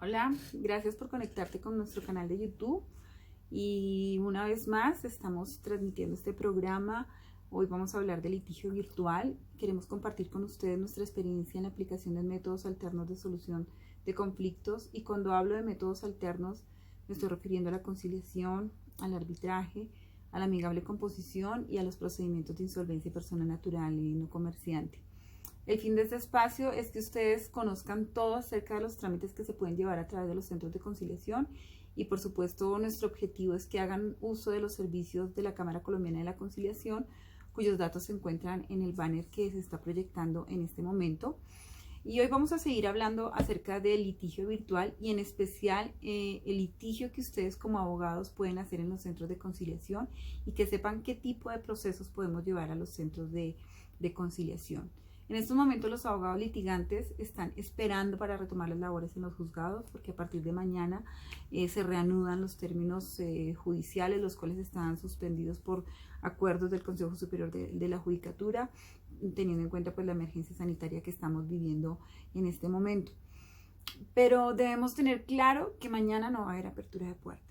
Hola, gracias por conectarte con nuestro canal de YouTube y una vez más estamos transmitiendo este programa. Hoy vamos a hablar de litigio virtual. Queremos compartir con ustedes nuestra experiencia en la aplicación de métodos alternos de solución de conflictos, y cuando hablo de métodos alternos me estoy refiriendo a la conciliación, al arbitraje, a la amigable composición y a los procedimientos de insolvencia de persona natural y no comerciante. El fin de este espacio es que ustedes conozcan todo acerca de los trámites que se pueden llevar a través de los centros de conciliación, y por supuesto nuestro objetivo es que hagan uso de los servicios de la Cámara Colombiana de la Conciliación, cuyos datos se encuentran en el banner que se está proyectando en este momento. Y hoy vamos a seguir hablando acerca del litigio virtual y en especial el litigio que ustedes como abogados pueden hacer en los centros de conciliación, y que sepan qué tipo de procesos podemos llevar a los centros de conciliación. En estos momentos los abogados litigantes están esperando para retomar las labores en los juzgados, porque a partir de mañana se reanudan los términos judiciales, los cuales estaban suspendidos por acuerdos del Consejo Superior de la Judicatura, teniendo en cuenta pues la emergencia sanitaria que estamos viviendo en este momento. Pero debemos tener claro que mañana no va a haber apertura de puertas.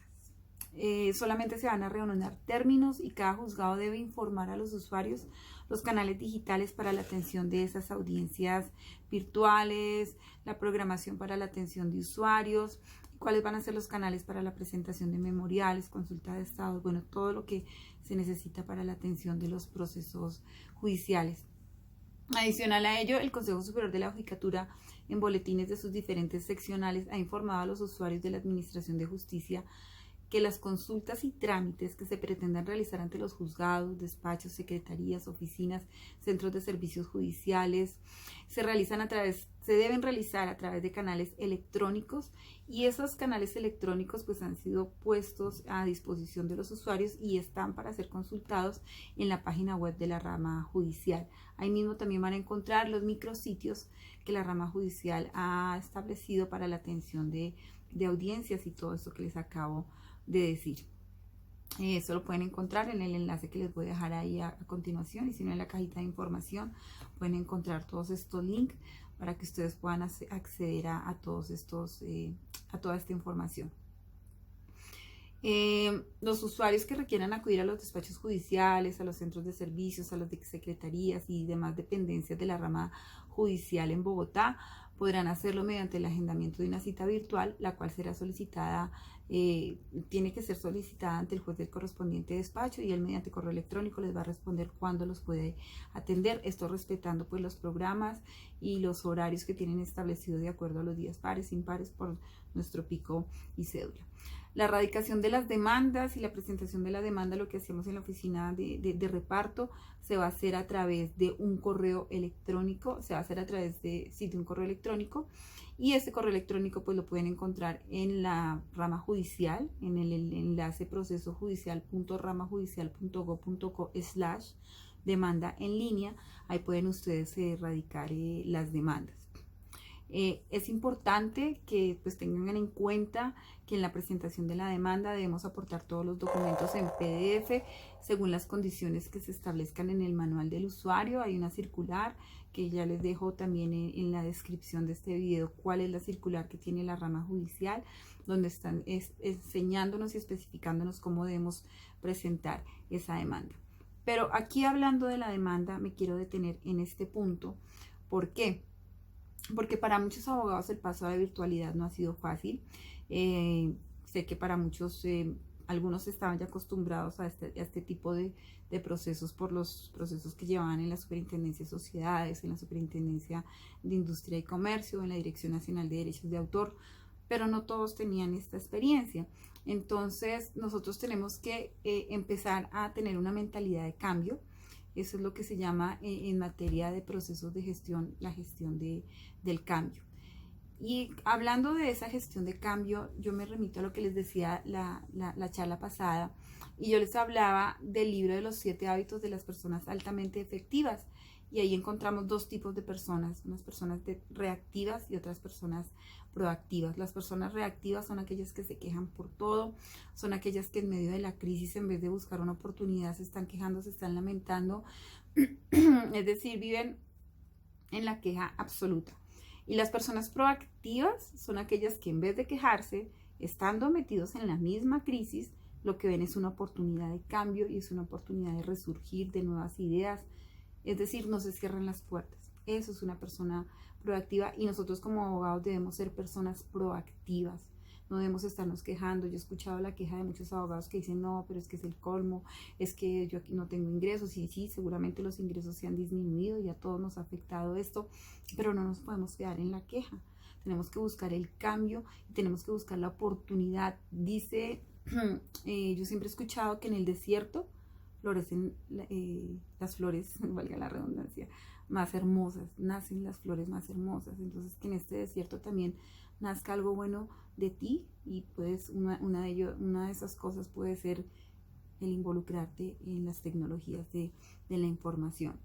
Solamente se van a reanudar términos y cada juzgado debe informar a los usuarios los canales digitales para la atención de esas audiencias virtuales, la programación para la atención de usuarios, cuáles van a ser los canales para la presentación de memoriales, consulta de estados, bueno, todo lo que se necesita para la atención de los procesos judiciales. Adicional a ello, el Consejo Superior de la Judicatura, en boletines de sus diferentes seccionales, ha informado a los usuarios de la Administración de Justicia que las consultas y trámites que se pretendan realizar ante los juzgados, despachos, secretarías, oficinas, centros de servicios judiciales, se deben realizar a través de canales electrónicos, y esos canales electrónicos pues han sido puestos a disposición de los usuarios y están para ser consultados en la página web de la rama judicial. Ahí mismo también van a encontrar los micrositios que la rama judicial ha establecido para la atención de audiencias y todo esto que les acabo de decir. Eso lo pueden encontrar en el enlace que les voy a dejar ahí a continuación, y si no, en la cajita de información pueden encontrar todos estos links para que ustedes puedan acceder a todos estos a toda esta información. Los usuarios que requieran acudir a los despachos judiciales, a los centros de servicios, a las secretarías y demás dependencias de la rama judicial en Bogotá podrán hacerlo mediante el agendamiento de una cita virtual, la cual será solicitada, tiene que ser solicitada ante el juez del correspondiente despacho, y él mediante correo electrónico les va a responder cuándo los puede atender, esto respetando pues los programas y los horarios que tienen establecidos de acuerdo a los días pares, impares por nuestro pico y cédula. La radicación de las demandas y la presentación de la demanda, lo que hacemos en la oficina de reparto, se va a hacer a través de un correo electrónico, se va a hacer a través de un correo electrónico, y ese correo electrónico pues lo pueden encontrar en la rama judicial, en el enlace procesojudicial.ramajudicial.go.co/demanda en línea. Ahí pueden ustedes radicar las demandas. Es importante que pues tengan en cuenta que en la presentación de la demanda debemos aportar todos los documentos en PDF según las condiciones que se establezcan en el manual del usuario. Hay una circular que ya les dejo también en la descripción de este video, cuál es la circular que tiene la rama judicial, donde están enseñándonos y especificándonos cómo debemos presentar esa demanda. Pero aquí, hablando de la demanda, me quiero detener en este punto. ¿Por qué? Porque para muchos abogados el paso a la virtualidad no ha sido fácil. Sé que para muchos, algunos estaban ya acostumbrados a este tipo de procesos por los procesos que llevaban en la Superintendencia de Sociedades, en la Superintendencia de Industria y Comercio, en la Dirección Nacional de Derechos de Autor, pero no todos tenían esta experiencia. Entonces nosotros tenemos que empezar a tener una mentalidad de cambio. Eso es lo que se llama en materia de procesos de gestión, la gestión del cambio. Y hablando de esa gestión de cambio, yo me remito a lo que les decía la charla pasada, y yo les hablaba del libro de los 7 hábitos de las personas altamente efectivas. Y ahí encontramos dos tipos de personas, unas personas reactivas y otras personas proactivas. Las personas reactivas son aquellas que se quejan por todo, son aquellas que en medio de la crisis, en vez de buscar una oportunidad, se están quejando, se están lamentando, es decir, viven en la queja absoluta. Y las personas proactivas son aquellas que en vez de quejarse, estando metidos en la misma crisis, lo que ven es una oportunidad de cambio y es una oportunidad de resurgir de nuevas ideas. Es decir, no se cierran las puertas. Eso es una persona proactiva y nosotros como abogados debemos ser personas proactivas. No debemos estarnos quejando. Yo he escuchado la queja de muchos abogados que dicen, no, pero es que es el colmo, es que yo aquí no tengo ingresos. Y sí, seguramente los ingresos se han disminuido y a todos nos ha afectado esto, pero no nos podemos quedar en la queja. Tenemos que buscar el cambio y tenemos que buscar la oportunidad. Dice, yo siempre he escuchado que en el desierto florecen las flores, valga la redundancia, más hermosas, nacen las flores más hermosas. Entonces que en este desierto también nazca algo bueno de ti y pues una de esas cosas puede ser el involucrarte en las tecnologías de la información.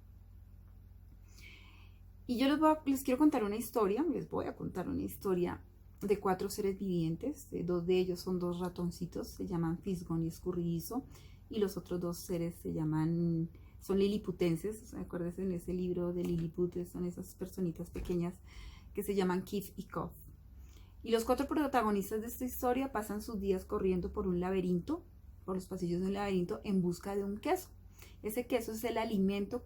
Y yo les quiero contar una historia, les voy a contar una historia de 4 seres vivientes. 2 de ellos son 2 ratoncitos, se llaman Fisgón y Escurridizo, y los otros 2 seres son liliputenses. Acuérdense en ese libro de Lilliput, son esas personitas pequeñas que se llaman Kif y Kof. Y los 4 protagonistas de esta historia pasan sus días corriendo por un laberinto, por los pasillos de un laberinto, en busca de un queso. Ese queso es el alimento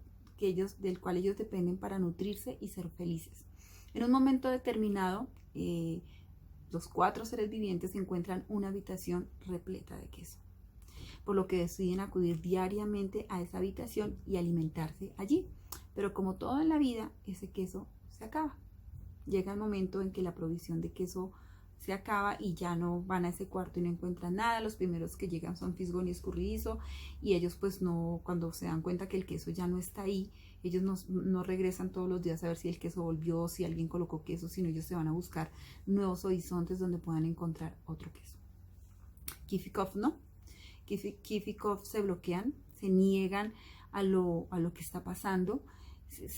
del cual ellos dependen para nutrirse y ser felices. En un momento determinado, los 4 seres vivientes encuentran una habitación repleta de queso, por lo que deciden acudir diariamente a esa habitación y alimentarse allí. Pero como todo en la vida, ese queso se acaba. Llega el momento en que la provisión de queso se acaba y ya no van a ese cuarto y no encuentran nada. Los primeros que llegan son Fisgón y Escurridizo, y ellos pues no, cuando se dan cuenta que el queso ya no está ahí, ellos no regresan todos los días a ver si el queso volvió, si alguien colocó queso, sino ellos se van a buscar nuevos horizontes donde puedan encontrar otro queso. Kif y Kof no. Kif y Kof se bloquean, se niegan a lo que está pasando,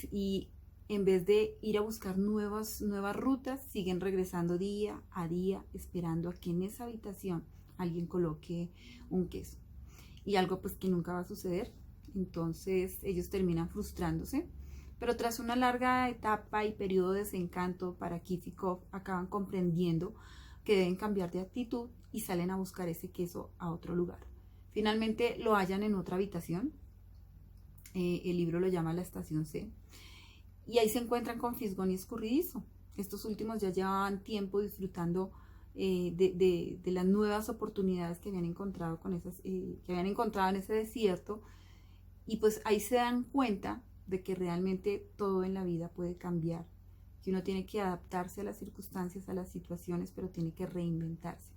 y en vez de ir a buscar nuevas rutas, siguen regresando día a día, esperando a que en esa habitación alguien coloque un queso. Y algo pues que nunca va a suceder. Entonces ellos terminan frustrándose. Pero tras una larga etapa y periodo de desencanto para Kif y Kof, acaban comprendiendo que deben cambiar de actitud y salen a buscar ese queso a otro lugar. Finalmente lo hallan en otra habitación. El libro lo llama La Estación C. Y ahí se encuentran con Fisgón y Escurridizo. Estos últimos ya llevaban tiempo disfrutando de las nuevas oportunidades que habían encontrado en ese desierto. Y pues ahí se dan cuenta de que realmente todo en la vida puede cambiar, que uno tiene que adaptarse a las circunstancias, a las situaciones, pero tiene que reinventarse.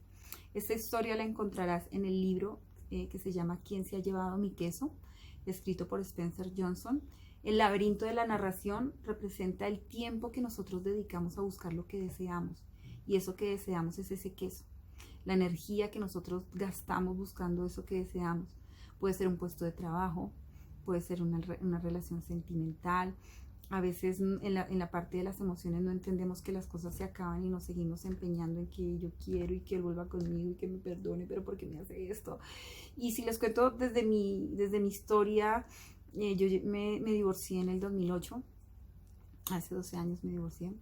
Esta historia la encontrarás en el libro que se llama ¿Quién se ha llevado mi queso?, escrito por Spencer Johnson. El laberinto de la narración representa el tiempo que nosotros dedicamos a buscar lo que deseamos, y eso que deseamos es ese queso, la energía que nosotros gastamos buscando eso que deseamos. Puede ser un puesto de trabajo, puede ser una relación sentimental. A veces en la parte de las emociones no entendemos que las cosas se acaban y nos seguimos empeñando en que yo quiero y que él vuelva conmigo y que me perdone, pero ¿por qué me hace esto? Y si les cuento desde mi historia, yo me divorcié en el 2008, hace 12 años me divorcié,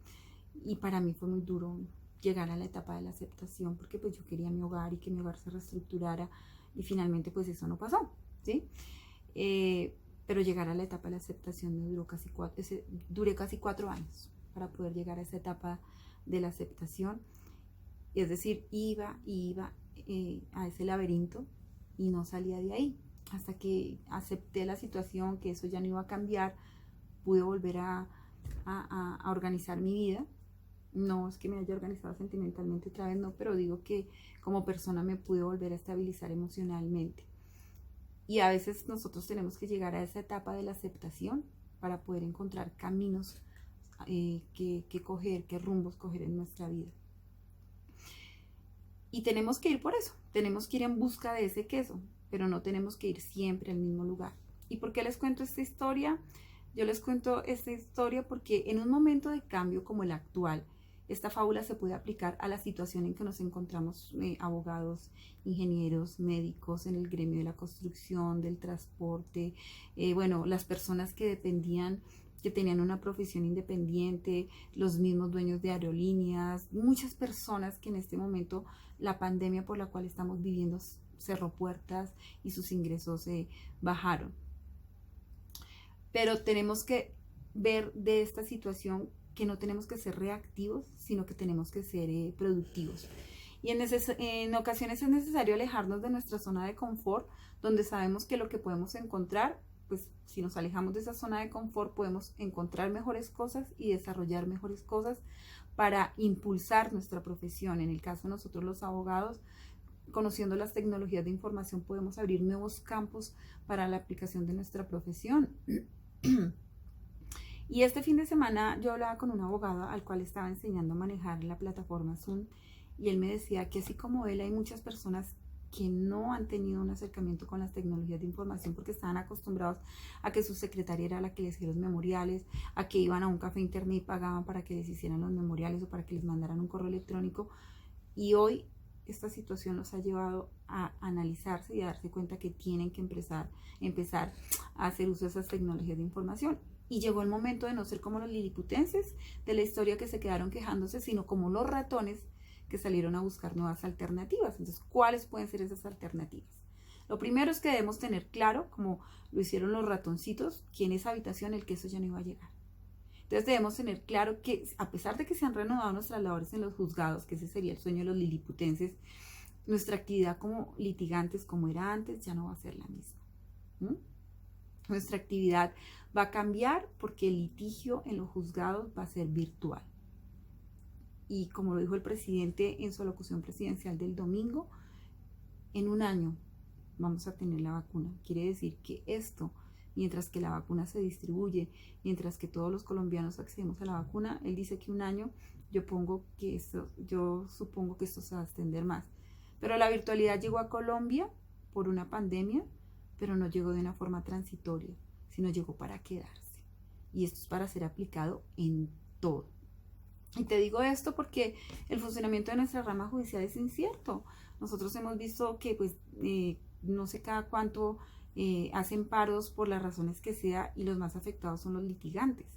y para mí fue muy duro llegar a la etapa de la aceptación, porque pues yo quería mi hogar y que mi hogar se reestructurara, y finalmente pues eso no pasó, ¿sí? Pero llegar a la etapa de la aceptación me duré casi 4 años para poder llegar a esa etapa de la aceptación. Es decir, iba a ese laberinto y no salía de ahí. Hasta que acepté la situación, que eso ya no iba a cambiar, pude volver a organizar mi vida. No es que me haya organizado sentimentalmente otra vez, no, pero digo que como persona me pude volver a estabilizar emocionalmente. Y a veces nosotros tenemos que llegar a esa etapa de la aceptación para poder encontrar caminos que coger, qué rumbos coger en nuestra vida. Y tenemos que ir por eso, tenemos que ir en busca de ese queso, pero no tenemos que ir siempre al mismo lugar. ¿Y por qué les cuento esta historia? Yo les cuento esta historia porque en un momento de cambio como el actual, esta fábula se puede aplicar a la situación en que nos encontramos abogados, ingenieros, médicos, en el gremio de la construcción, del transporte, bueno, las personas que dependían que tenían una profesión independiente, los mismos dueños de aerolíneas, muchas personas que en este momento la pandemia por la cual estamos viviendo cerró puertas y sus ingresos bajaron. Pero tenemos que ver de esta situación que no tenemos que ser reactivos, sino que tenemos que ser productivos. Y en ocasiones es necesario alejarnos de nuestra zona de confort, donde sabemos que lo que podemos encontrar, pues si nos alejamos de esa zona de confort, podemos encontrar mejores cosas y desarrollar mejores cosas para impulsar nuestra profesión. En el caso de nosotros los abogados, conociendo las tecnologías de información, podemos abrir nuevos campos para la aplicación de nuestra profesión. Y este fin de semana yo hablaba con un abogado al cual estaba enseñando a manejar la plataforma Zoom, y él me decía que así como él, hay muchas personas que no han tenido un acercamiento con las tecnologías de información porque estaban acostumbrados a que su secretaria era la que les hacía los memoriales, a que iban a un café internet y pagaban para que les hicieran los memoriales o para que les mandaran un correo electrónico. Y hoy esta situación los ha llevado a analizarse y a darse cuenta que tienen que empezar a hacer uso de esas tecnologías de información. Y llegó el momento de no ser como los liliputenses de la historia que se quedaron quejándose, sino como los ratones que salieron a buscar nuevas alternativas. Entonces, ¿cuáles pueden ser esas alternativas? Lo primero es que debemos tener claro, como lo hicieron los ratoncitos, que en esa habitación el queso ya no iba a llegar. Entonces debemos tener claro que a pesar de que se han reanudado nuestras labores en los juzgados, que ese sería el sueño de los liliputenses, nuestra actividad como litigantes, como era antes, ya no va a ser la misma. Nuestra actividad va a cambiar porque el litigio en los juzgados va a ser virtual. Y como lo dijo el presidente en su alocución presidencial del domingo, en un año vamos a tener la vacuna. Quiere decir que esto, mientras que la vacuna se distribuye, mientras que todos los colombianos accedemos a la vacuna, él dice que un año, yo supongo que esto se va a extender más. Pero la virtualidad llegó a Colombia por una pandemia, pero no llegó de una forma transitoria, sino llegó para quedarse. Y esto es para ser aplicado en todo. Y te digo esto porque el funcionamiento de nuestra rama judicial es incierto. Nosotros hemos visto que pues no sé cada cuánto hacen paros por las razones que sea, y los más afectados son los litigantes.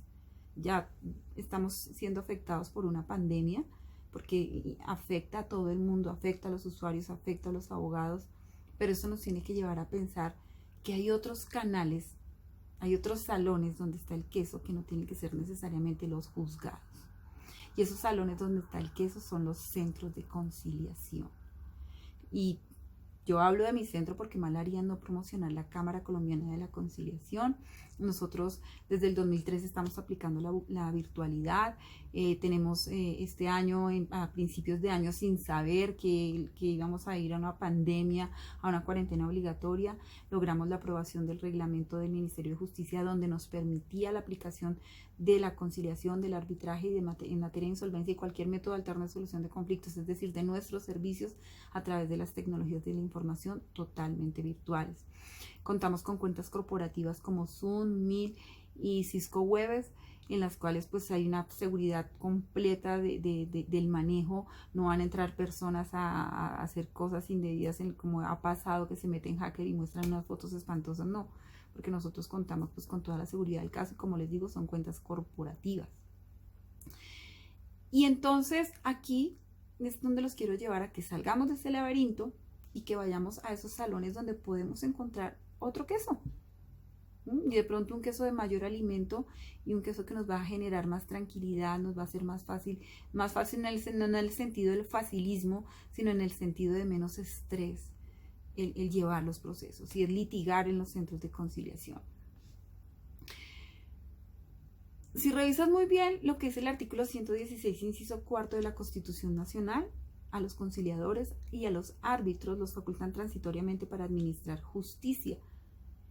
Ya estamos siendo afectados por una pandemia porque afecta a todo el mundo, afecta a los usuarios, afecta a los abogados, pero eso nos tiene que llevar a pensar que hay otros canales, hay otros salones donde está el queso que no tienen que ser necesariamente los juzgados. Y esos salones donde está el queso son los centros de conciliación. Y yo hablo de mi centro porque mal haría no promocionar la Cámara Colombiana de la Conciliación. Nosotros desde el 2013 estamos aplicando la virtualidad. Tenemos este año, a principios de año, sin saber que íbamos a ir a una pandemia, a una cuarentena obligatoria, logramos la aprobación del reglamento del Ministerio de Justicia, donde nos permitía la aplicación de la conciliación, del arbitraje y en materia de insolvencia y cualquier método alterno de solución de conflictos, es decir, de nuestros servicios a través de las tecnologías de la información totalmente virtuales. Contamos con cuentas corporativas como Zoom, Meet y Cisco Webex, en las cuales pues hay una seguridad completa del manejo. No van a entrar personas a hacer cosas indebidas, como ha pasado, que se meten hacker y muestran unas fotos espantosas. No, porque nosotros contamos pues con toda la seguridad del caso, y como les digo, son cuentas corporativas. Y entonces aquí es donde los quiero llevar a que salgamos de ese laberinto y que vayamos a esos salones donde podemos encontrar otro queso. Y de pronto un queso de mayor alimento, y un queso que nos va a generar más tranquilidad, nos va a hacer más fácil no en el sentido del facilismo, sino en el sentido de menos estrés, el llevar los procesos, y es litigar en los centros de conciliación. Si revisas muy bien lo que es el artículo 116, inciso cuarto de la Constitución Nacional, a los conciliadores y a los árbitros los facultan transitoriamente para administrar justicia.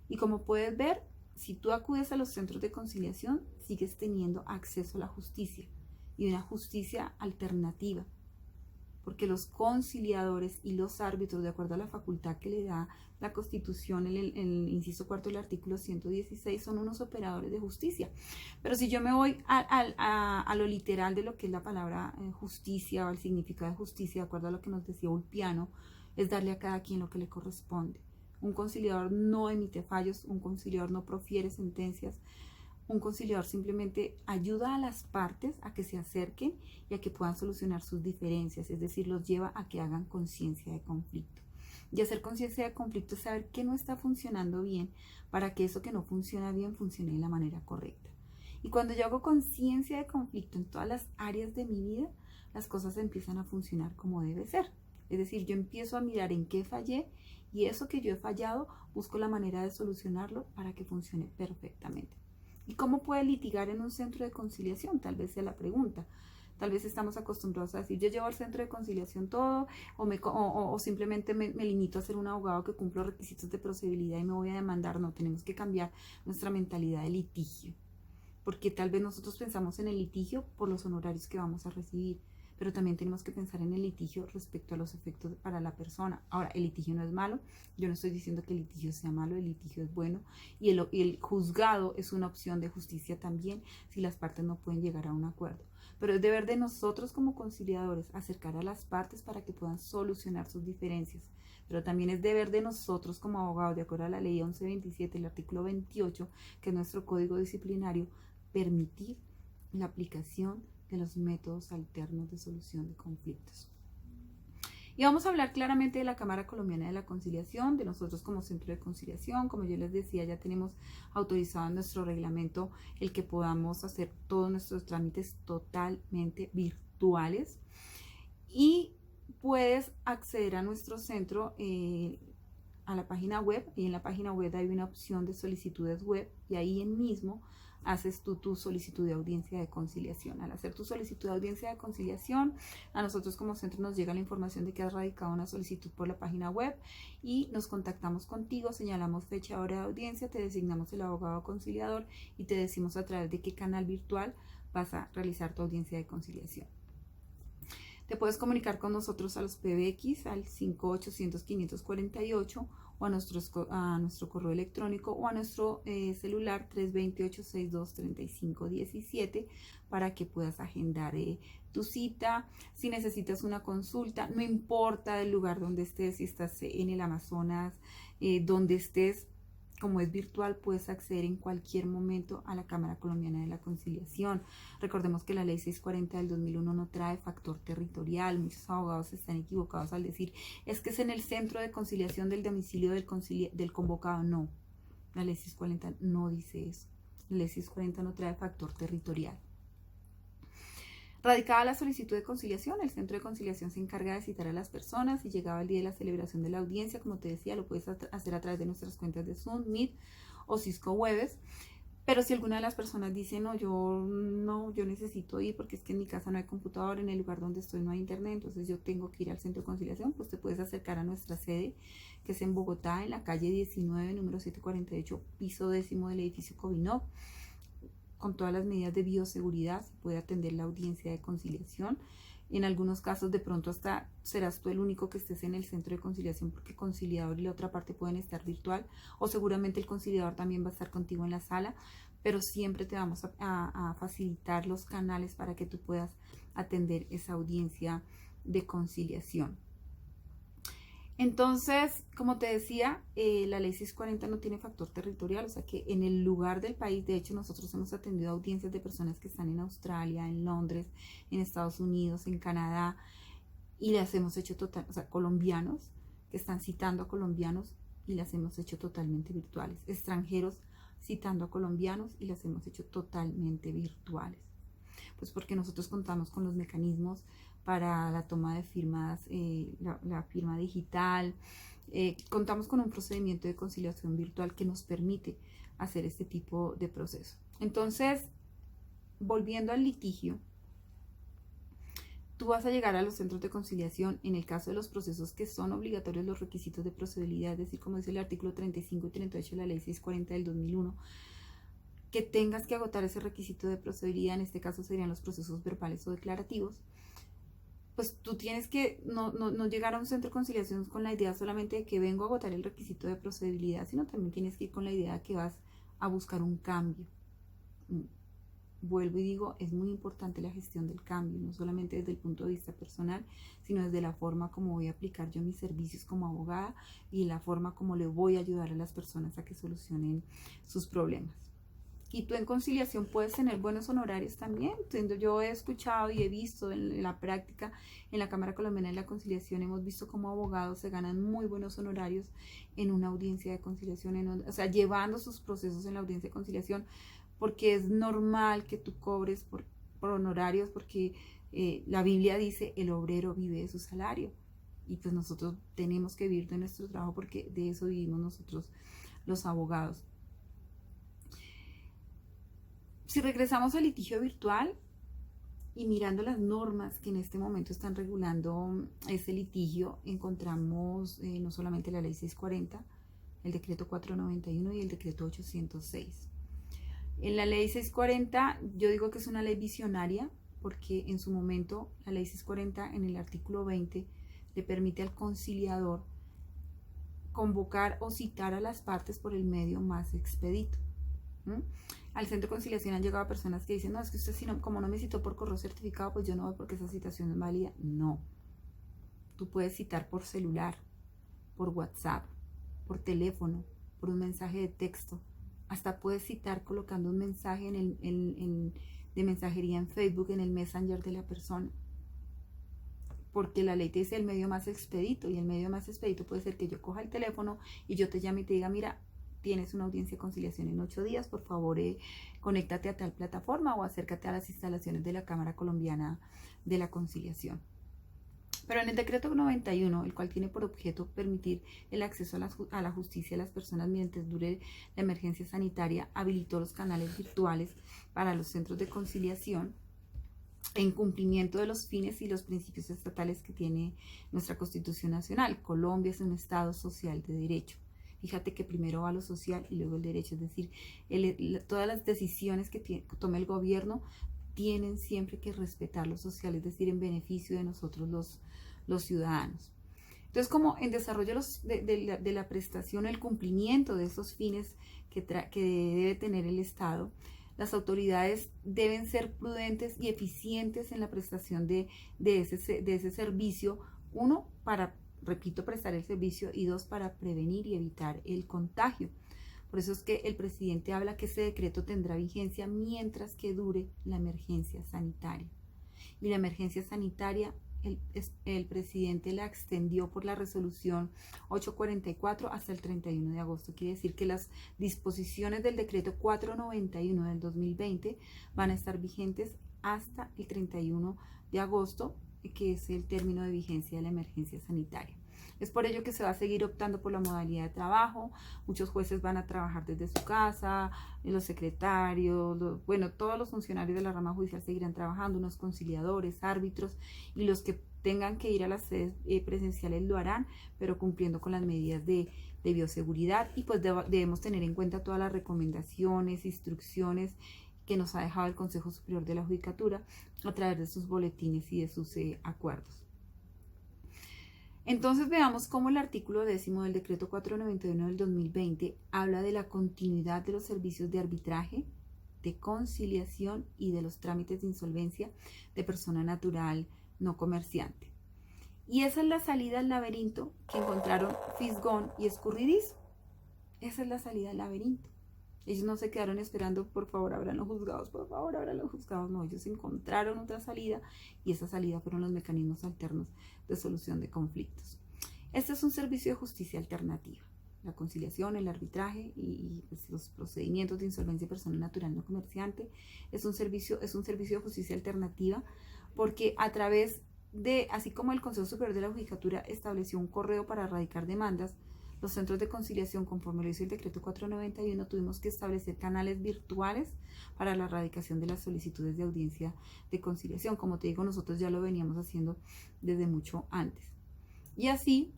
Y como puedes ver, si tú acudes a los centros de conciliación, sigues teniendo acceso a la justicia, y una justicia alternativa, porque los conciliadores y los árbitros, de acuerdo a la facultad que le da la Constitución, el inciso cuarto del artículo 116, son unos operadores de justicia. Pero si yo me voy a lo literal de lo que es la palabra justicia, o el significado de justicia, de acuerdo a lo que nos decía Ulpiano, es darle a cada quien lo que le corresponde. Un conciliador no emite fallos, un conciliador no profiere sentencias, Un conciliador simplemente ayuda a las partes a que se acerquen y a que puedan solucionar sus diferencias, es decir, los lleva a que hagan conciencia de conflicto. Y hacer conciencia de conflicto es saber qué no está funcionando bien para que eso que no funciona bien funcione de la manera correcta. Y cuando yo hago conciencia de conflicto en todas las áreas de mi vida, las cosas empiezan a funcionar como debe ser. Es decir, yo empiezo a mirar en qué fallé y eso que yo he fallado, busco la manera de solucionarlo para que funcione perfectamente. ¿Y cómo puede litigar en un centro de conciliación? Tal vez sea la pregunta. Tal vez estamos acostumbrados a decir, yo llevo al centro de conciliación todo, o simplemente me limito a ser un abogado que cumplo requisitos de procedibilidad y me voy a demandar. No, tenemos que cambiar nuestra mentalidad de litigio. Porque tal vez nosotros pensamos en el litigio por los honorarios que vamos a recibir, pero también tenemos que pensar en el litigio respecto a los efectos para la persona. Ahora, el litigio no es malo, yo no estoy diciendo que el litigio sea malo, el litigio es bueno y el juzgado es una opción de justicia también si las partes no pueden llegar a un acuerdo. Pero es deber de nosotros como conciliadores acercar a las partes para que puedan solucionar sus diferencias. Pero también es deber de nosotros como abogados, de acuerdo a la ley 1127, el artículo 28, que es nuestro código disciplinario, permitir la aplicación de los métodos alternos de solución de conflictos. Y vamos a hablar claramente de la Cámara Colombiana de la Conciliación, de nosotros como centro de conciliación. Como yo les decía, ya tenemos autorizado en nuestro reglamento el que podamos hacer todos nuestros trámites totalmente virtuales. Y puedes acceder a nuestro centro a la página web, y en la página web hay una opción de solicitudes web y ahí mismo haces tú tu solicitud de audiencia de conciliación. Al hacer tu solicitud de audiencia de conciliación, a nosotros como centro nos llega la información de que has radicado una solicitud por la página web y nos contactamos contigo, señalamos fecha, hora de audiencia, te designamos el abogado conciliador y te decimos a través de qué canal virtual vas a realizar tu audiencia de conciliación. Te puedes comunicar con nosotros a los PBX al 5800-548 o a nuestro correo electrónico o a nuestro celular 328-6235-17 para que puedas agendar tu cita. Si necesitas una consulta, no importa el lugar donde estés, si estás en el Amazonas, donde estés, como es virtual, puedes acceder en cualquier momento a la Cámara Colombiana de la Conciliación. Recordemos que la ley 640 del 2001 no trae factor territorial. Muchos abogados están equivocados al decir, es que es en el centro de conciliación del domicilio del convocado. No, la ley 640 no dice eso. La ley 640 no trae factor territorial. Radicada la solicitud de conciliación, el centro de conciliación se encarga de citar a las personas y llegaba el día de la celebración de la audiencia, como te decía, lo puedes hacer a través de nuestras cuentas de Zoom, Meet o Cisco Webex. Pero si alguna de las personas dice, no, yo necesito ir porque es que en mi casa no hay computador, en el lugar donde estoy no hay internet, entonces yo tengo que ir al centro de conciliación, pues te puedes acercar a nuestra sede, que es en Bogotá, en la calle 19, número 748, piso 10 del edificio Covinov. Con todas las medidas de bioseguridad se puede atender la audiencia de conciliación. En algunos casos de pronto hasta serás tú el único que estés en el centro de conciliación porque el conciliador y la otra parte pueden estar virtual o seguramente el conciliador también va a estar contigo en la sala, pero siempre te vamos a facilitar los canales para que tú puedas atender esa audiencia de conciliación. Entonces, como te decía, la ley 640 no tiene factor territorial, o sea que en el lugar del país, de hecho nosotros hemos atendido audiencias de personas que están en Australia, en Londres, en Estados Unidos, en Canadá, y las hemos hecho colombianos que están citando a colombianos y las hemos hecho totalmente virtuales, extranjeros citando a colombianos y las hemos hecho totalmente virtuales. Pues porque nosotros contamos con los mecanismos para la toma de firmas, la firma digital. Contamos con un procedimiento de conciliación virtual que nos permite hacer este tipo de proceso. Entonces, volviendo al litigio, tú vas a llegar a los centros de conciliación en el caso de los procesos que son obligatorios los requisitos de procedibilidad, es decir, como dice el artículo 35 y 38 de la ley 640 del 2001, que tengas que agotar ese requisito de procedibilidad, en este caso serían los procesos verbales o declarativos. Pues tú tienes que no llegar a un centro de conciliación con la idea solamente de que vengo a agotar el requisito de procedibilidad, sino también tienes que ir con la idea de que vas a buscar un cambio. Vuelvo y digo, es muy importante la gestión del cambio, no solamente desde el punto de vista personal, sino desde la forma como voy a aplicar yo mis servicios como abogada y la forma como le voy a ayudar a las personas a que solucionen sus problemas. Y tú en conciliación puedes tener buenos honorarios también. Yo he escuchado y he visto en la práctica, en la Cámara Colombiana de la Conciliación, hemos visto cómo abogados se ganan muy buenos honorarios en una audiencia de conciliación, o sea, llevando sus procesos en la audiencia de conciliación, porque es normal que tú cobres por honorarios, porque la Biblia dice, el obrero vive de su salario. Y pues nosotros tenemos que vivir de nuestro trabajo, porque de eso vivimos nosotros los abogados. Si regresamos al litigio virtual y mirando las normas que en este momento están regulando ese litigio, encontramos no solamente la ley 640, el decreto 491 y el decreto 806. En la ley 640 yo digo que es una ley visionaria, porque en su momento la ley 640 en el artículo 20 le permite al conciliador convocar o citar a las partes por el medio más expedito. Al centro de conciliación han llegado personas que dicen, no, es que usted como no me citó por correo certificado, pues yo no voy porque esa citación es válida. No, tú puedes citar por celular, por WhatsApp, por teléfono, por un mensaje de texto, hasta puedes citar colocando un mensaje de mensajería en Facebook, en el Messenger de la persona, porque la ley te dice el medio más expedito, y el medio más expedito puede ser que yo coja el teléfono y yo te llame y te diga, mira, tienes una audiencia de conciliación en 8 días, por favor, conéctate a tal plataforma o acércate a las instalaciones de la Cámara Colombiana de la Conciliación. Pero en el decreto 91, el cual tiene por objeto permitir el acceso a la justicia a las personas mientras dure la emergencia sanitaria, habilitó los canales virtuales para los centros de conciliación en cumplimiento de los fines y los principios estatales que tiene nuestra Constitución Nacional. Colombia es un Estado social de derecho. Fíjate que primero va lo social y luego el derecho, es decir, todas las decisiones que tome el gobierno tienen siempre que respetar lo social, es decir, en beneficio de nosotros los ciudadanos. Entonces, como en desarrollo de la prestación, el cumplimiento de esos fines que debe tener el Estado, las autoridades deben ser prudentes y eficientes en la prestación de ese servicio, uno, para, repito, prestar el servicio, y dos, para prevenir y evitar el contagio. Por eso es que el presidente habla que ese decreto tendrá vigencia mientras que dure la emergencia sanitaria. Y la emergencia sanitaria, el presidente la extendió por la resolución 844 hasta el 31 de agosto. Quiere decir que las disposiciones del decreto 491 del 2020 van a estar vigentes hasta el 31 de agosto, que es el término de vigencia de la emergencia sanitaria. Es por ello que se va a seguir optando por la modalidad de trabajo. Muchos jueces van a trabajar desde su casa, los secretarios, todos los funcionarios de la rama judicial seguirán trabajando, unos conciliadores, árbitros, y los que tengan que ir a las sedes presenciales lo harán, pero cumpliendo con las medidas de bioseguridad. Y pues debemos tener en cuenta todas las recomendaciones, instrucciones que nos ha dejado el Consejo Superior de la Judicatura a través de sus boletines y de sus acuerdos. Entonces veamos cómo el artículo 10 del decreto 491 del 2020 habla de la continuidad de los servicios de arbitraje, de conciliación y de los trámites de insolvencia de persona natural no comerciante. Y esa es la salida al laberinto que encontraron Fisgón y Escurridizo. Esa es la salida al laberinto. Ellos no se quedaron esperando, por favor, abran los juzgados, por favor, abran los juzgados. No, ellos encontraron otra salida, y esa salida fueron los mecanismos alternos de solución de conflictos. Este es un servicio de justicia alternativa. La conciliación, el arbitraje y pues, los procedimientos de insolvencia de persona natural no comerciante es un servicio de justicia alternativa, porque a través de, así como el Consejo Superior de la Judicatura estableció un correo para radicar demandas, los centros de conciliación, conforme lo dice el decreto 491, tuvimos que establecer canales virtuales para la erradicación de las solicitudes de audiencia de conciliación. Como te digo, nosotros ya lo veníamos haciendo desde mucho antes. Y así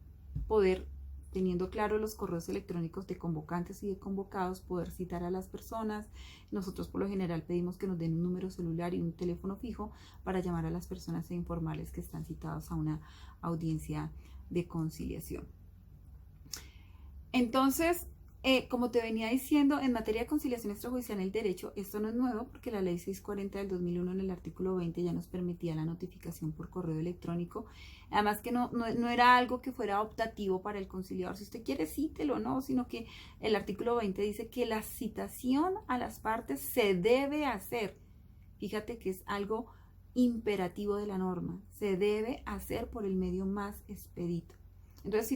poder, teniendo claro los correos electrónicos de convocantes y de convocados, poder citar a las personas. Nosotros por lo general pedimos que nos den un número celular y un teléfono fijo para llamar a las personas e informarles que están citados a una audiencia de conciliación. Entonces, Como te venía diciendo, en materia de conciliación extrajudicial en el derecho, esto no es nuevo porque la ley 640 del 2001 en el artículo 20 ya nos permitía la notificación por correo electrónico. Además que no era algo que fuera optativo para el conciliador. Si usted quiere, cítelo, ¿no? Sino que el artículo 20 dice que la citación a las partes se debe hacer. Fíjate que es algo imperativo de la norma. Se debe hacer por el medio más expedito. Entonces,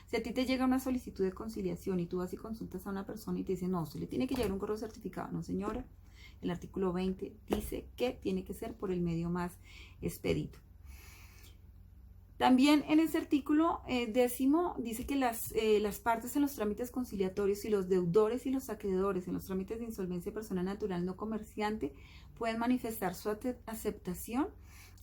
si a ti te llega una solicitud de conciliación y tú vas y consultas a una persona y te dice, no, usted le tiene que llegar un correo certificado. No, señora, el artículo 20 dice que tiene que ser por el medio más expedito. También en ese artículo 10 dice que las partes en los trámites conciliatorios y los deudores y los acreedores en los trámites de insolvencia de persona natural no comerciante pueden manifestar su aceptación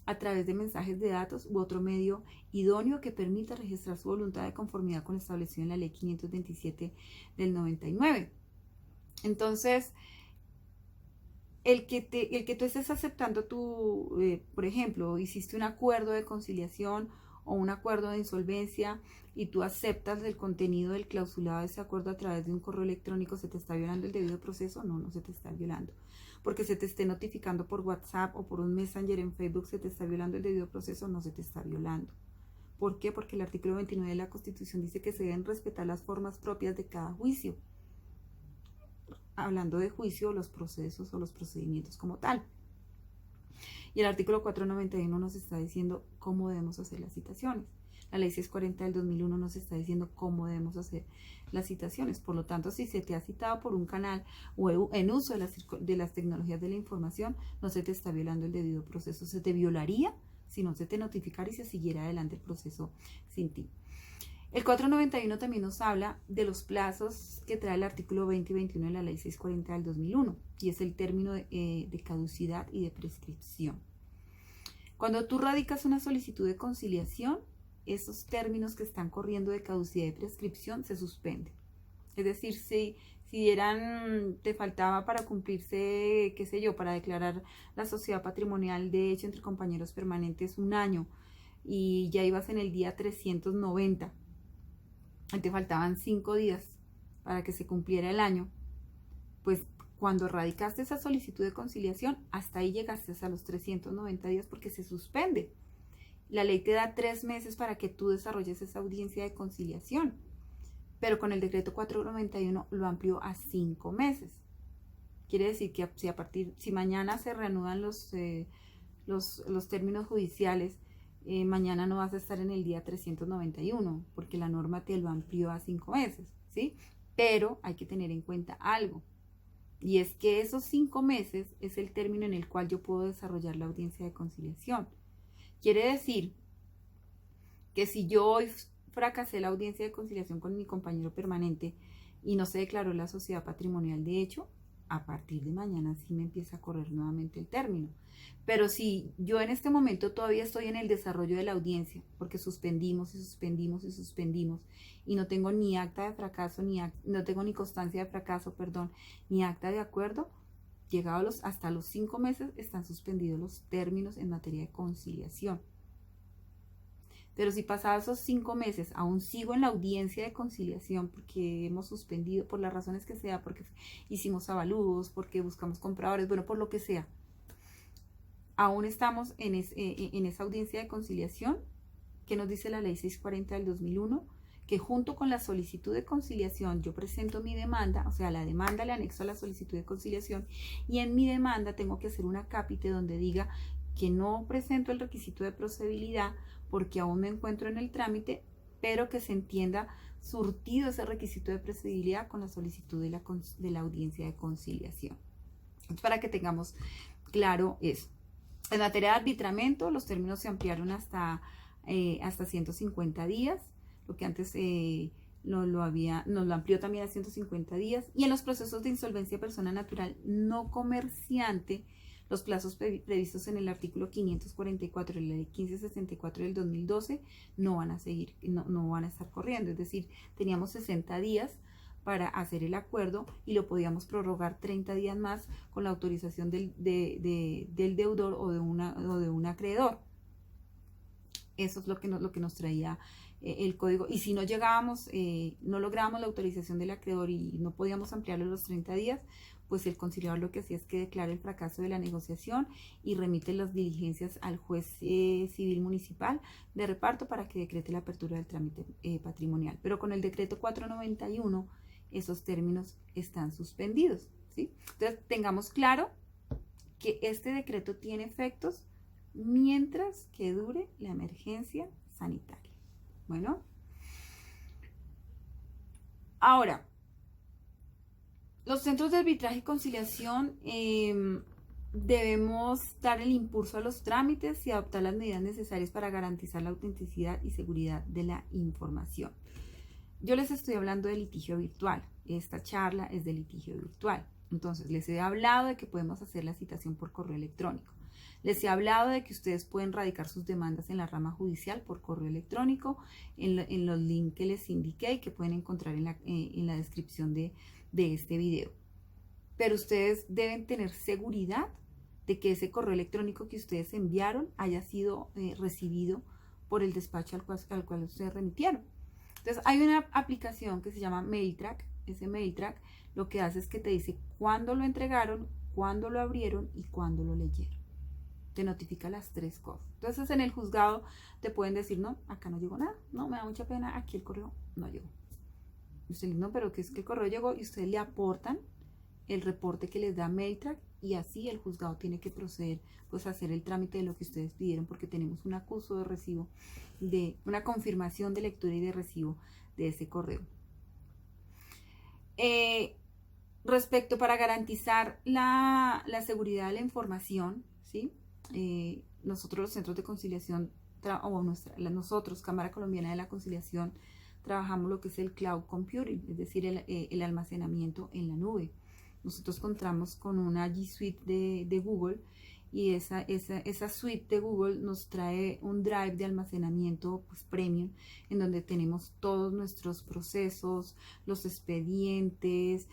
a través de mensajes de datos u otro medio idóneo que permita registrar su voluntad de conformidad con lo establecido en la ley 527 del 99. Entonces, el que tú estés aceptando por ejemplo, hiciste un acuerdo de conciliación o un acuerdo de insolvencia y tú aceptas el contenido del clausulado de ese acuerdo a través de un correo electrónico, ¿se te está violando el debido proceso? No, no se te está violando. Porque se te esté notificando por WhatsApp o por un Messenger en Facebook, ¿se te está violando el debido proceso? No se te está violando. ¿Por qué? Porque el artículo 29 de la Constitución dice que se deben respetar las formas propias de cada juicio. Hablando de juicio, los procesos o los procedimientos como tal. Y el artículo 491 nos está diciendo cómo debemos hacer las citaciones. La ley 640 del 2001 nos está diciendo cómo debemos hacer las citaciones. Por lo tanto, si se te ha citado por un canal o en uso de las tecnologías de la información, no se te está violando el debido proceso. Se te violaría si no se te notificara y se siguiera adelante el proceso sin ti. El 491 también nos habla de los plazos que trae el artículo 20 y 21 de la ley 640 del 2001 y es el término de caducidad y de prescripción. Cuando tú radicas una solicitud de conciliación, esos términos que están corriendo de caducidad y prescripción se suspenden. Es decir, si te faltaba para cumplirse, qué sé yo, para declarar la sociedad patrimonial de hecho entre compañeros permanentes un año y ya ibas en el día 390, te faltaban 5 días para que se cumpliera el año, pues cuando radicaste esa solicitud de conciliación, hasta ahí llegaste a los 390 días porque se suspende. La ley te da 3 meses para que tú desarrolles esa audiencia de conciliación, pero con el decreto 491 lo amplió a 5 meses. Quiere decir que si mañana se reanudan los términos judiciales, mañana no vas a estar en el día 391, porque la norma te lo amplió a 5 meses, ¿sí? Pero hay que tener en cuenta algo, y es que esos 5 meses es el término en el cual yo puedo desarrollar la audiencia de conciliación. Quiere decir que si yo hoy fracasé la audiencia de conciliación con mi compañero permanente y no se declaró la sociedad patrimonial de hecho, a partir de mañana sí me empieza a correr nuevamente el término. Pero si yo en este momento todavía estoy en el desarrollo de la audiencia, porque suspendimos y no tengo ni acta de fracaso, no tengo ni constancia de fracaso, ni acta de acuerdo, llegados hasta los 5 meses están suspendidos los términos en materia de conciliación. Pero si pasados esos 5 meses aún sigo en la audiencia de conciliación porque hemos suspendido por las razones que sea, porque hicimos avalúos, porque buscamos compradores, bueno, por lo que sea, aún estamos en esa audiencia de conciliación, que nos dice la ley 640 del 2001, que junto con la solicitud de conciliación yo presento mi demanda, o sea, la demanda le anexo a la solicitud de conciliación y en mi demanda tengo que hacer un acápite donde diga que no presento el requisito de procedibilidad porque aún me encuentro en el trámite, pero que se entienda surtido ese requisito de procedibilidad con la solicitud de la audiencia de conciliación. Entonces, para que tengamos claro eso. En materia de arbitramiento, los términos se ampliaron hasta 150 días, lo que antes nos lo amplió también a 150 días. Y en los procesos de insolvencia de persona natural no comerciante, los plazos previstos en el artículo 544 de la ley 1564 del 2012 no van a seguir, no van a estar corriendo. Es decir, teníamos 60 días para hacer el acuerdo y lo podíamos prorrogar 30 días más con la autorización del deudor o de un acreedor. Eso es lo que nos traía el código. Y si no llegábamos, no lográbamos la autorización del acreedor y no podíamos ampliarlo los 30 días, pues el conciliador lo que hacía es que declara el fracaso de la negociación y remite las diligencias al juez civil municipal de reparto para que decrete la apertura del trámite patrimonial. Pero con el decreto 491, esos términos están suspendidos, ¿sí? Entonces, tengamos claro que este decreto tiene efectos mientras que dure la emergencia sanitaria. Bueno, ahora, los centros de arbitraje y conciliación debemos dar el impulso a los trámites y adoptar las medidas necesarias para garantizar la autenticidad y seguridad de la información. Yo les estoy hablando de litigio virtual. Esta charla es de litigio virtual. Entonces, les he hablado de que podemos hacer la citación por correo electrónico. Les he hablado de que ustedes pueden radicar sus demandas en la rama judicial por correo electrónico, en los links que les indiqué y que pueden encontrar en la descripción de este video. Pero ustedes deben tener seguridad de que ese correo electrónico que ustedes enviaron haya sido recibido por el despacho al cual ustedes remitieron. Entonces, hay una aplicación que se llama MailTrack. Ese MailTrack lo que hace es que te dice cuándo lo entregaron, cuándo lo abrieron y cuándo lo leyeron. Te notifica las tres cosas. Entonces, en el juzgado te pueden decir, no, acá no llegó nada, no, me da mucha pena, aquí el correo no llegó. Y usted dice, no, pero que es que el correo llegó, y ustedes le aportan el reporte que les da MailTrack, y así el juzgado tiene que proceder pues a hacer el trámite de lo que ustedes pidieron, porque tenemos un acuso de recibo, una confirmación de lectura y de recibo de ese correo. Respecto para garantizar la seguridad de la información, ¿sí? Nosotros los centros de conciliación, nosotros, Cámara Colombiana de la Conciliación, trabajamos lo que es el cloud computing, es decir, el almacenamiento en la nube. Nosotros contamos con una G Suite de Google, y esa suite de Google nos trae un drive de almacenamiento pues, premium, en donde tenemos todos nuestros procesos, los expedientes,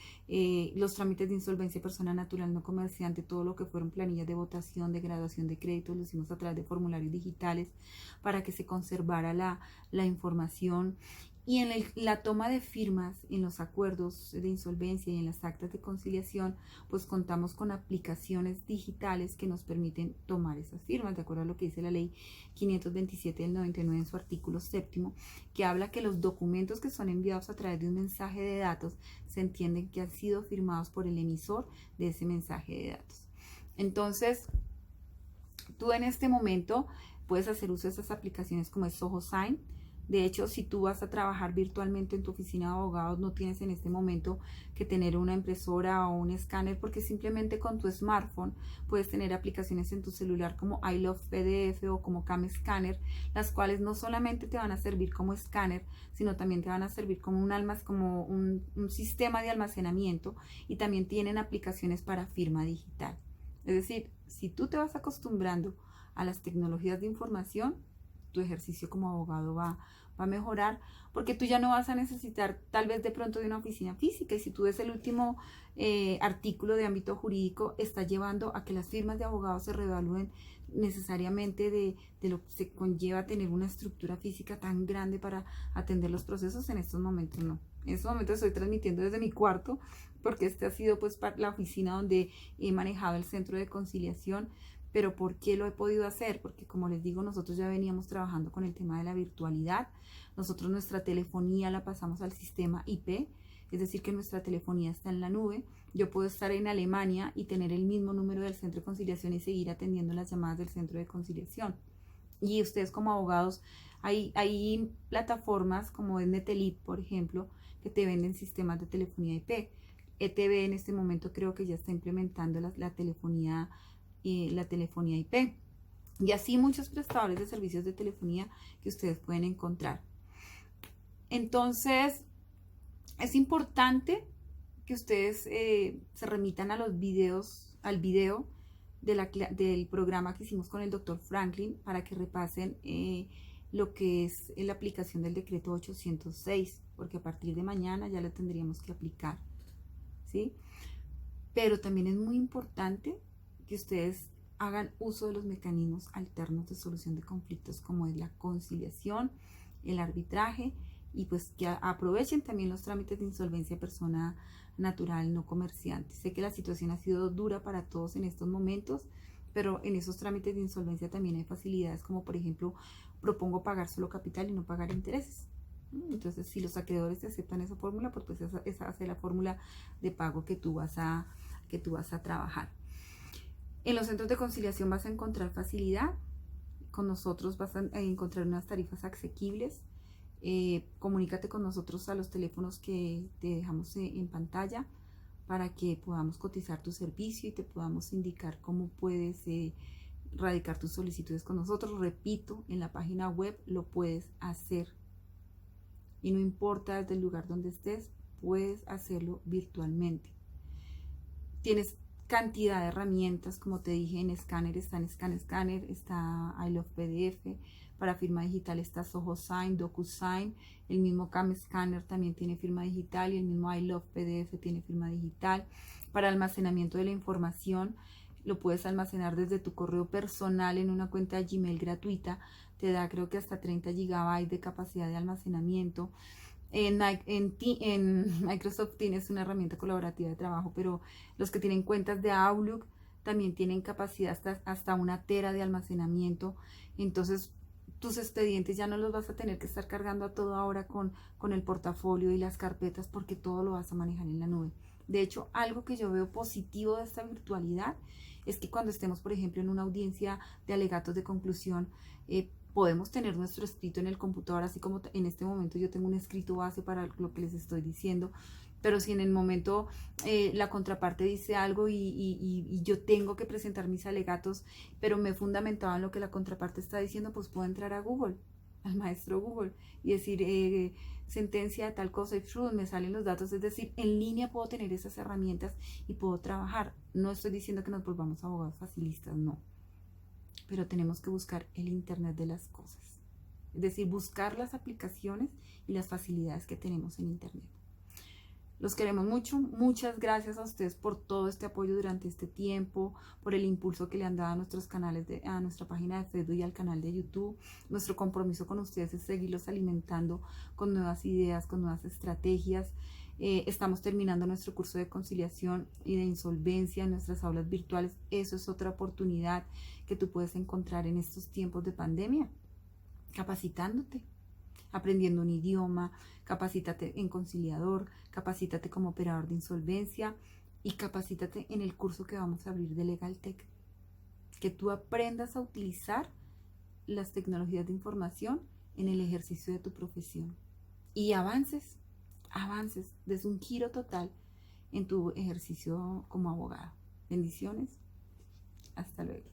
los trámites de insolvencia persona natural no comerciante, todo lo que fueron planillas de votación, de graduación de créditos, lo hicimos a través de formularios digitales para que se conservara la información. Y en la toma de firmas, en los acuerdos de insolvencia y en las actas de conciliación, pues contamos con aplicaciones digitales que nos permiten tomar esas firmas, de acuerdo a lo que dice la ley 527 del 99 en su artículo 7º, que habla que los documentos que son enviados a través de un mensaje de datos se entienden que han sido firmados por el emisor de ese mensaje de datos. Entonces, tú en este momento puedes hacer uso de esas aplicaciones como es Soho Sign. De hecho, si tú vas a trabajar virtualmente en tu oficina de abogados, no tienes en este momento que tener una impresora o un escáner, porque simplemente con tu smartphone puedes tener aplicaciones en tu celular como I Love PDF o como Cam Scanner, las cuales no solamente te van a servir como escáner, sino también te van a servir como un sistema de almacenamiento, y también tienen aplicaciones para firma digital. Es decir, si tú te vas acostumbrando a las tecnologías de información, tu ejercicio como abogado va a mejorar, porque tú ya no vas a necesitar tal vez de pronto de una oficina física. Y si tú ves el último artículo de ámbito jurídico, está llevando a que las firmas de abogados se reevalúen necesariamente de lo que se conlleva tener una estructura física tan grande para atender los procesos. En estos momentos no. En estos momentos estoy transmitiendo desde mi cuarto, porque ha sido pues la oficina donde he manejado el centro de conciliación. Pero ¿por qué lo he podido hacer? Porque, como les digo, nosotros ya veníamos trabajando con el tema de la virtualidad. Nosotros nuestra telefonía la pasamos al sistema IP, es decir, que nuestra telefonía está en la nube. Yo puedo estar en Alemania y tener el mismo número del centro de conciliación y seguir atendiendo las llamadas del centro de conciliación. Y ustedes como abogados, hay plataformas como Netelip, por ejemplo, que te venden sistemas de telefonía IP. ETB en este momento creo que ya está implementando la telefonía IP, y así muchos prestadores de servicios de telefonía que ustedes pueden encontrar. Entonces, es importante que ustedes se remitan a los videos, al video del programa que hicimos con el doctor Franklin, para que repasen lo que es la aplicación del decreto 806, porque a partir de mañana ya lo tendríamos que aplicar, ¿sí? Pero también es muy importante que ustedes hagan uso de los mecanismos alternos de solución de conflictos como es la conciliación, el arbitraje y pues que aprovechen también los trámites de insolvencia persona natural no comerciante. Sé que la situación ha sido dura para todos en estos momentos, pero en esos trámites de insolvencia también hay facilidades como por ejemplo propongo pagar solo capital y no pagar intereses. Entonces si los acreedores te aceptan esa fórmula, pues esa va a ser la fórmula de pago que tú vas a trabajar. En los centros de conciliación vas a encontrar facilidad. Con nosotros vas a encontrar unas tarifas asequibles. Comunícate con nosotros a los teléfonos que te dejamos en pantalla para que podamos cotizar tu servicio y te podamos indicar cómo puedes radicar tus solicitudes con nosotros. Repito, en la página web lo puedes hacer y no importa desde el lugar donde estés, puedes hacerlo virtualmente. Tienes cantidad de herramientas, como te dije, en Scanner está en Scanner, está I Love PDF, para firma digital está Soho Sign, DocuSign, el mismo Cam Scanner también tiene firma digital y el mismo I Love PDF tiene firma digital. Para almacenamiento de la información, lo puedes almacenar desde tu correo personal en una cuenta de Gmail gratuita, te da creo que hasta 30 GB de capacidad de almacenamiento. En Microsoft tienes una herramienta colaborativa de trabajo, pero los que tienen cuentas de Outlook también tienen capacidad hasta 1 tera de almacenamiento. Entonces tus expedientes ya no los vas a tener que estar cargando a toda hora con el portafolio y las carpetas, porque todo lo vas a manejar en la nube. De hecho, algo que yo veo positivo de esta virtualidad es que cuando estemos, por ejemplo, en una audiencia de alegatos de conclusión, podemos tener nuestro escrito en el computador, así como en este momento yo tengo un escrito base para lo que les estoy diciendo, pero si en el momento la contraparte dice algo y yo tengo que presentar mis alegatos, pero me he fundamentado en lo que la contraparte está diciendo, pues puedo entrar a Google, al maestro Google, y decir sentencia de tal cosa y me salen los datos, es decir, en línea puedo tener esas herramientas y puedo trabajar. No estoy diciendo que nos volvamos abogados facilistas, no, pero tenemos que buscar el Internet de las cosas, es decir, buscar las aplicaciones y las facilidades que tenemos en Internet. Los queremos mucho, muchas gracias a ustedes por todo este apoyo durante este tiempo, por el impulso que le han dado a nuestros canales, a nuestra página de Facebook y al canal de YouTube. Nuestro compromiso con ustedes es seguirlos alimentando con nuevas ideas, con nuevas estrategias. Estamos terminando nuestro curso de conciliación y de insolvencia en nuestras aulas virtuales. Eso es otra oportunidad que tú puedes encontrar en estos tiempos de pandemia, capacitándote, aprendiendo un idioma, capacítate en conciliador, capacítate como operador de insolvencia y capacítate en el curso que vamos a abrir de LegalTech. Que tú aprendas a utilizar las tecnologías de información en el ejercicio de tu profesión y avances, des un giro total en tu ejercicio como abogado. Bendiciones. Hasta luego.